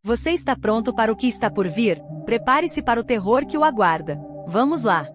Você está pronto para o que está por vir? Prepare-se para o terror que o aguarda. Vamos lá!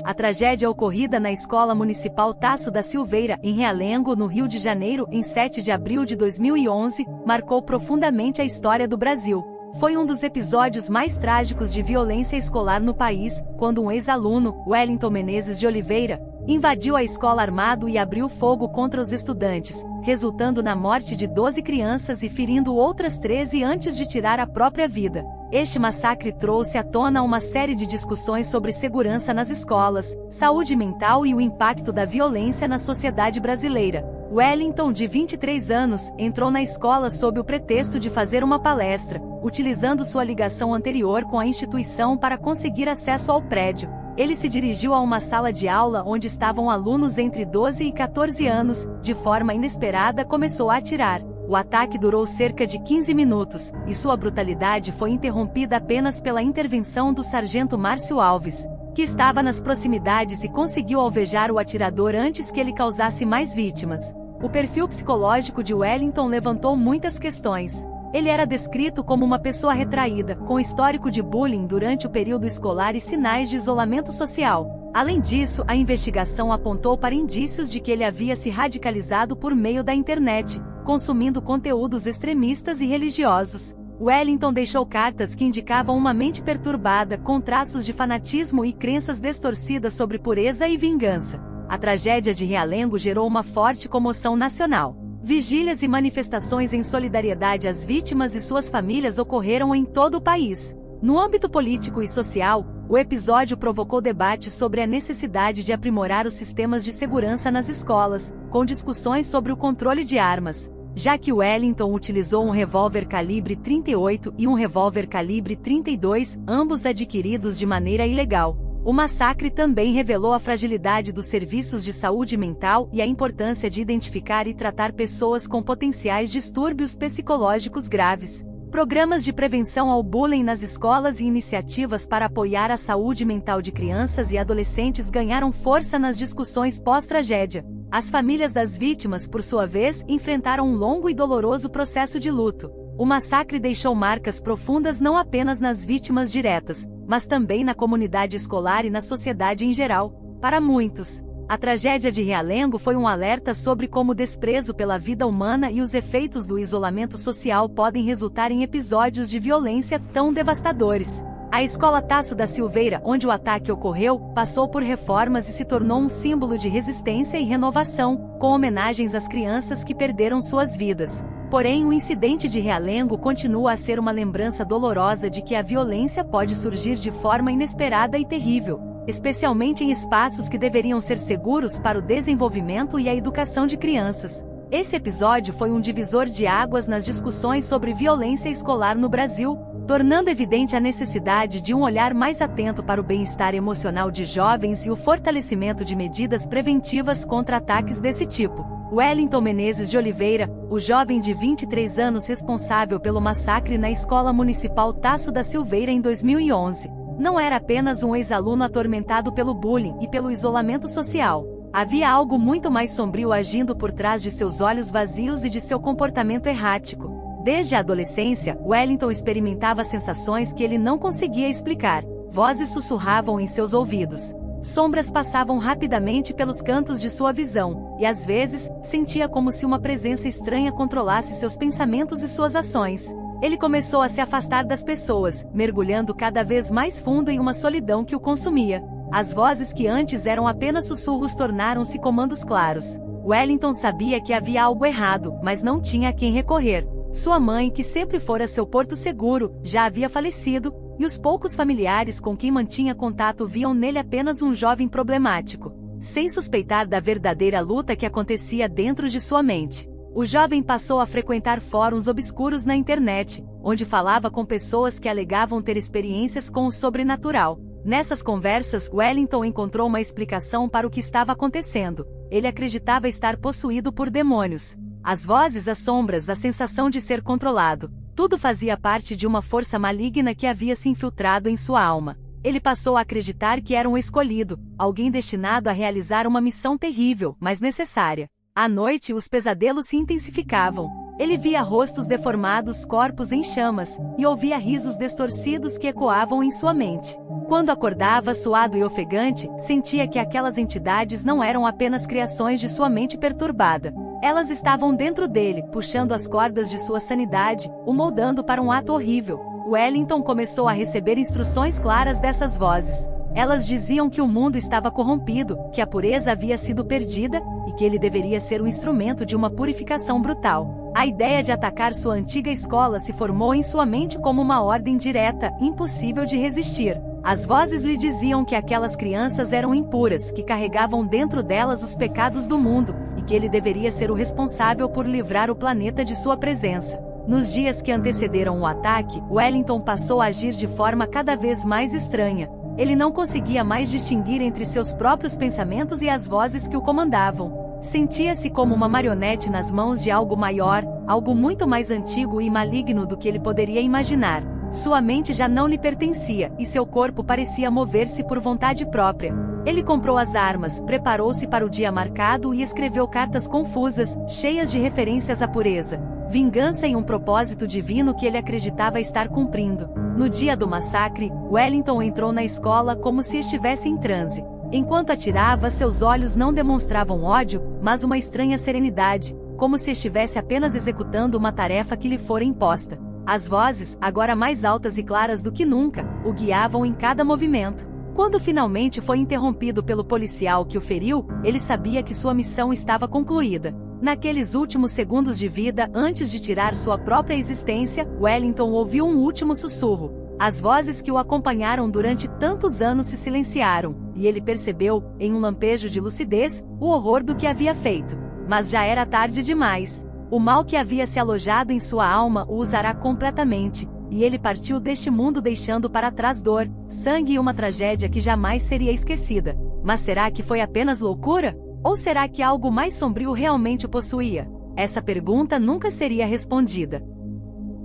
A tragédia ocorrida na Escola Municipal Tasso da Silveira, em Realengo, no Rio de Janeiro, em 7 de abril de 2011, marcou profundamente a história do Brasil. Foi um dos episódios mais trágicos de violência escolar no país, quando um ex-aluno, Wellington Menezes de Oliveira, invadiu a escola armado e abriu fogo contra os estudantes, resultando na morte de 12 crianças e ferindo outras 13 antes de tirar a própria vida. Este massacre trouxe à tona uma série de discussões sobre segurança nas escolas, saúde mental e o impacto da violência na sociedade brasileira. Wellington, de 23 anos, entrou na escola sob o pretexto de fazer uma palestra, utilizando sua ligação anterior com a instituição para conseguir acesso ao prédio. Ele se dirigiu a uma sala de aula onde estavam alunos entre 12 e 14 anos, de forma inesperada começou a atirar. O ataque durou cerca de 15 minutos, e sua brutalidade foi interrompida apenas pela intervenção do sargento Márcio Alves, que estava nas proximidades e conseguiu alvejar o atirador antes que ele causasse mais vítimas. O perfil psicológico de Wellington levantou muitas questões. Ele era descrito como uma pessoa retraída, com histórico de bullying durante o período escolar e sinais de isolamento social. Além disso, a investigação apontou para indícios de que ele havia se radicalizado por meio da internet, consumindo conteúdos extremistas e religiosos. Wellington deixou cartas que indicavam uma mente perturbada, com traços de fanatismo e crenças distorcidas sobre pureza e vingança. A tragédia de Realengo gerou uma forte comoção nacional. Vigílias e manifestações em solidariedade às vítimas e suas famílias ocorreram em todo o país. No âmbito político e social, o episódio provocou debates sobre a necessidade de aprimorar os sistemas de segurança nas escolas, com discussões sobre o controle de armas, já que Wellington utilizou um revólver calibre 38 e um revólver calibre 32, ambos adquiridos de maneira ilegal. O massacre também revelou a fragilidade dos serviços de saúde mental e a importância de identificar e tratar pessoas com potenciais distúrbios psicológicos graves. Programas de prevenção ao bullying nas escolas e iniciativas para apoiar a saúde mental de crianças e adolescentes ganharam força nas discussões pós-tragédia. As famílias das vítimas, por sua vez, enfrentaram um longo e doloroso processo de luto. O massacre deixou marcas profundas não apenas nas vítimas diretas, mas também na comunidade escolar e na sociedade em geral. Para muitos, a tragédia de Realengo foi um alerta sobre como o desprezo pela vida humana e os efeitos do isolamento social podem resultar em episódios de violência tão devastadores. A escola Tasso da Silveira, onde o ataque ocorreu, passou por reformas e se tornou um símbolo de resistência e renovação, com homenagens às crianças que perderam suas vidas. Porém, o incidente de Realengo continua a ser uma lembrança dolorosa de que a violência pode surgir de forma inesperada e terrível, especialmente em espaços que deveriam ser seguros para o desenvolvimento e a educação de crianças. Esse episódio foi um divisor de águas nas discussões sobre violência escolar no Brasil, tornando evidente a necessidade de um olhar mais atento para o bem-estar emocional de jovens e o fortalecimento de medidas preventivas contra ataques desse tipo. Wellington Menezes de Oliveira, o jovem de 23 anos responsável pelo massacre na Escola Municipal Tasso da Silveira em 2011, não era apenas um ex-aluno atormentado pelo bullying e pelo isolamento social. Havia algo muito mais sombrio agindo por trás de seus olhos vazios e de seu comportamento errático. Desde a adolescência, Wellington experimentava sensações que ele não conseguia explicar. Vozes sussurravam em seus ouvidos. Sombras passavam rapidamente pelos cantos de sua visão, e às vezes, sentia como se uma presença estranha controlasse seus pensamentos e suas ações. Ele começou a se afastar das pessoas, mergulhando cada vez mais fundo em uma solidão que o consumia. As vozes que antes eram apenas sussurros tornaram-se comandos claros. Wellington sabia que havia algo errado, mas não tinha a quem recorrer. Sua mãe, que sempre fora seu porto seguro, já havia falecido, e os poucos familiares com quem mantinha contato viam nele apenas um jovem problemático, sem suspeitar da verdadeira luta que acontecia dentro de sua mente. O jovem passou a frequentar fóruns obscuros na internet, onde falava com pessoas que alegavam ter experiências com o sobrenatural. Nessas conversas, Wellington encontrou uma explicação para o que estava acontecendo. Ele acreditava estar possuído por demônios. As vozes, as sombras, a sensação de ser controlado, tudo fazia parte de uma força maligna que havia se infiltrado em sua alma. Ele passou a acreditar que era um escolhido, alguém destinado a realizar uma missão terrível, mas necessária. À noite, os pesadelos se intensificavam. Ele via rostos deformados, corpos em chamas, e ouvia risos distorcidos que ecoavam em sua mente. Quando acordava, suado e ofegante, sentia que aquelas entidades não eram apenas criações de sua mente perturbada. Elas estavam dentro dele, puxando as cordas de sua sanidade, o moldando para um ato horrível. Wellington começou a receber instruções claras dessas vozes. Elas diziam que o mundo estava corrompido, que a pureza havia sido perdida, e que ele deveria ser um instrumento de uma purificação brutal. A ideia de atacar sua antiga escola se formou em sua mente como uma ordem direta, impossível de resistir. As vozes lhe diziam que aquelas crianças eram impuras, que carregavam dentro delas os pecados do mundo, e que ele deveria ser o responsável por livrar o planeta de sua presença. Nos dias que antecederam o ataque, Wellington passou a agir de forma cada vez mais estranha. Ele não conseguia mais distinguir entre seus próprios pensamentos e as vozes que o comandavam. Sentia-se como uma marionete nas mãos de algo maior, algo muito mais antigo e maligno do que ele poderia imaginar. Sua mente já não lhe pertencia, e seu corpo parecia mover-se por vontade própria. Ele comprou as armas, preparou-se para o dia marcado e escreveu cartas confusas, cheias de referências à pureza, vingança e um propósito divino que ele acreditava estar cumprindo. No dia do massacre, Wellington entrou na escola como se estivesse em transe. Enquanto atirava, seus olhos não demonstravam ódio, mas uma estranha serenidade, como se estivesse apenas executando uma tarefa que lhe fora imposta. As vozes, agora mais altas e claras do que nunca, o guiavam em cada movimento. Quando finalmente foi interrompido pelo policial que o feriu, ele sabia que sua missão estava concluída. Naqueles últimos segundos de vida, antes de tirar sua própria existência, Wellington ouviu um último sussurro. As vozes que o acompanharam durante tantos anos se silenciaram, e ele percebeu, em um lampejo de lucidez, o horror do que havia feito. Mas já era tarde demais. O mal que havia se alojado em sua alma o usará completamente, e ele partiu deste mundo deixando para trás dor, sangue e uma tragédia que jamais seria esquecida. Mas será que foi apenas loucura? Ou será que algo mais sombrio realmente o possuía? Essa pergunta nunca seria respondida.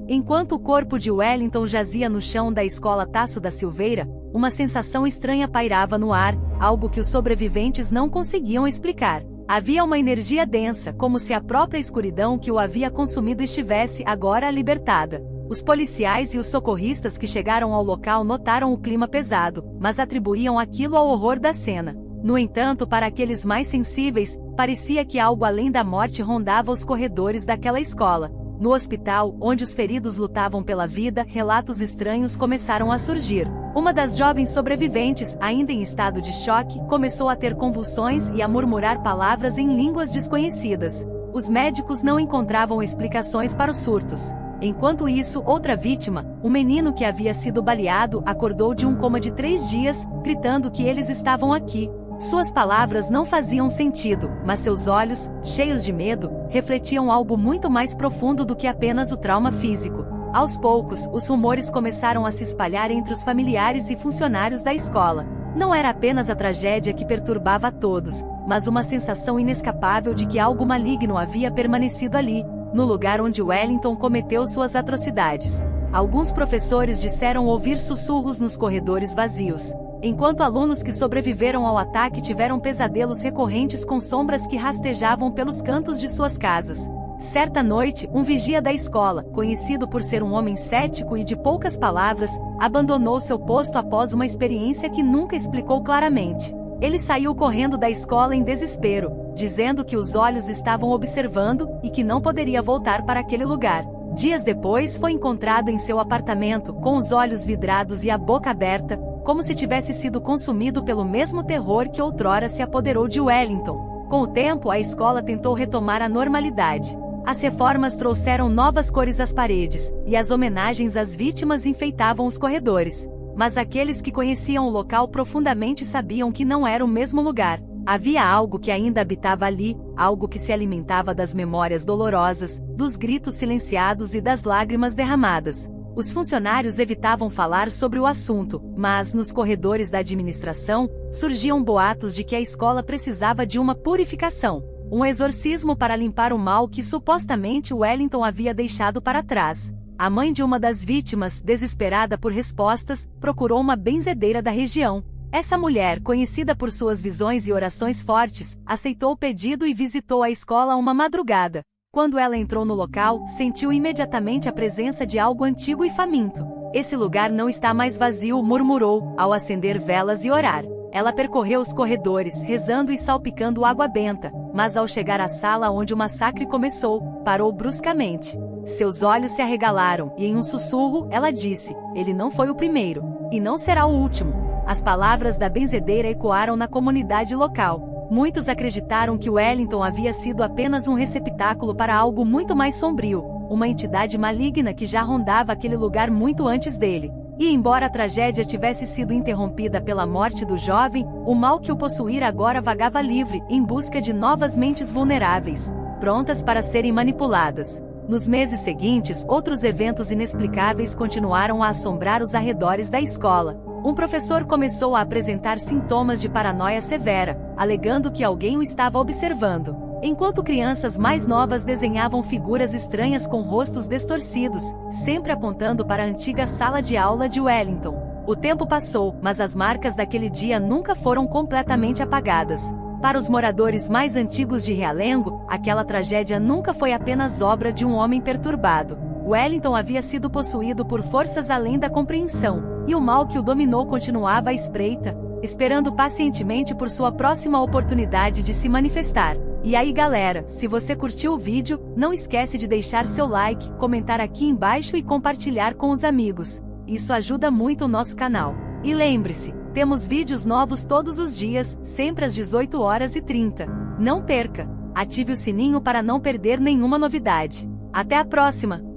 Enquanto o corpo de Wellington jazia no chão da escola Tasso da Silveira, uma sensação estranha pairava no ar, algo que os sobreviventes não conseguiam explicar. Havia uma energia densa, como se a própria escuridão que o havia consumido estivesse agora libertada. Os policiais e os socorristas que chegaram ao local notaram o clima pesado, mas atribuíam aquilo ao horror da cena. No entanto, para aqueles mais sensíveis, parecia que algo além da morte rondava os corredores daquela escola. No hospital, onde os feridos lutavam pela vida, relatos estranhos começaram a surgir. Uma das jovens sobreviventes, ainda em estado de choque, começou a ter convulsões e a murmurar palavras em línguas desconhecidas. Os médicos não encontravam explicações para os surtos. Enquanto isso, outra vítima, um menino que havia sido baleado, acordou de um coma de 3 dias, gritando que eles estavam aqui. Suas palavras não faziam sentido, mas seus olhos, cheios de medo, refletiam algo muito mais profundo do que apenas o trauma físico. Aos poucos, os rumores começaram a se espalhar entre os familiares e funcionários da escola. Não era apenas a tragédia que perturbava a todos, mas uma sensação inescapável de que algo maligno havia permanecido ali, no lugar onde Wellington cometeu suas atrocidades. Alguns professores disseram ouvir sussurros nos corredores vazios, enquanto alunos que sobreviveram ao ataque tiveram pesadelos recorrentes com sombras que rastejavam pelos cantos de suas casas. Certa noite, um vigia da escola, conhecido por ser um homem cético e de poucas palavras, abandonou seu posto após uma experiência que nunca explicou claramente. Ele saiu correndo da escola em desespero, dizendo que os olhos estavam observando e que não poderia voltar para aquele lugar. Dias depois, foi encontrado em seu apartamento, com os olhos vidrados e a boca aberta, como se tivesse sido consumido pelo mesmo terror que outrora se apoderou de Wellington. Com o tempo, a escola tentou retomar a normalidade. As reformas trouxeram novas cores às paredes, e as homenagens às vítimas enfeitavam os corredores. Mas aqueles que conheciam o local profundamente sabiam que não era o mesmo lugar. Havia algo que ainda habitava ali, algo que se alimentava das memórias dolorosas, dos gritos silenciados e das lágrimas derramadas. Os funcionários evitavam falar sobre o assunto, mas, nos corredores da administração, surgiam boatos de que a escola precisava de uma purificação, um exorcismo para limpar o mal que supostamente Wellington havia deixado para trás. A mãe de uma das vítimas, desesperada por respostas, procurou uma benzedeira da região. Essa mulher, conhecida por suas visões e orações fortes, aceitou o pedido e visitou a escola uma madrugada. Quando ela entrou no local, sentiu imediatamente a presença de algo antigo e faminto. Esse lugar não está mais vazio, murmurou, ao acender velas e orar. Ela percorreu os corredores, rezando e salpicando água benta, mas ao chegar à sala onde o massacre começou, parou bruscamente. Seus olhos se arregalaram, e em um sussurro, ela disse: "Ele não foi o primeiro, e não será o último." As palavras da benzedeira ecoaram na comunidade local. Muitos acreditaram que Wellington havia sido apenas um receptáculo para algo muito mais sombrio, uma entidade maligna que já rondava aquele lugar muito antes dele. E embora a tragédia tivesse sido interrompida pela morte do jovem, o mal que o possuíra agora vagava livre, em busca de novas mentes vulneráveis, prontas para serem manipuladas. Nos meses seguintes, outros eventos inexplicáveis continuaram a assombrar os arredores da escola. Um professor começou a apresentar sintomas de paranoia severa, alegando que alguém o estava observando, enquanto crianças mais novas desenhavam figuras estranhas com rostos distorcidos, sempre apontando para a antiga sala de aula de Wellington. O tempo passou, mas as marcas daquele dia nunca foram completamente apagadas. Para os moradores mais antigos de Realengo, aquela tragédia nunca foi apenas obra de um homem perturbado. Wellington havia sido possuído por forças além da compreensão, e o mal que o dominou continuava à espreita, esperando pacientemente por sua próxima oportunidade de se manifestar. E aí galera, se você curtiu o vídeo, não esquece de deixar seu like, comentar aqui embaixo e compartilhar com os amigos. Isso ajuda muito o nosso canal. E lembre-se, temos vídeos novos todos os dias, sempre às 18h30. Não perca! Ative o sininho para não perder nenhuma novidade. Até a próxima!